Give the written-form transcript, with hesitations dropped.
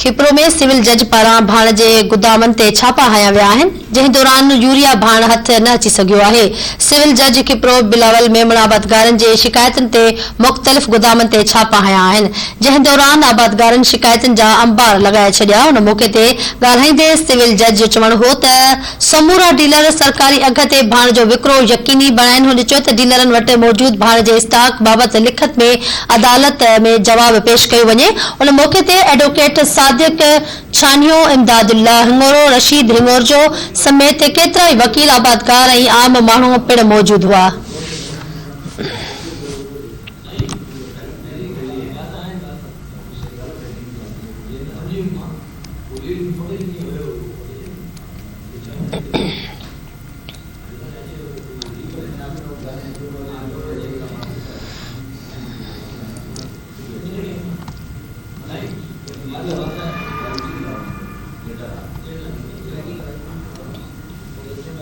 किप्रो में सिविल जज पारां भाण जे गुदामनि ते छापा हया विया आहिनि, जंहिं दौरान यूरिया भाण हथ न अची सघियो आहे। सिविल जज किप्रो बिलावल मेमण आबादगारनि जे शिकायतुनि ते मुख़्तलिफ़ गुदामनि ते छापा हया आहिनि, जंहिं दौरान आबादगारनि शिकायतुनि जा अंबार लॻाए छॾिया। उन मौक़े ते ॻाल्हाईंदे सिविल जज जो चवणु हो त समूरा डीलर सरकारी अघ ते भाण जो विकिरो यकीनी बणाइनि। हुन चयो त डीलरनि वटि मौजूद भाण जे स्टॉक बाबति लिखत में अदालत में जवाब पेश कयो वञे। उन मौक़े ते एडवोकेट सादिक छानियो, इमदादुल्ला हिंगोरो, रशीद हिंगोरजो समेत केतिरा ई वकील, आबादगार ऐं आम माण्हू पिण मौजूद हुआ।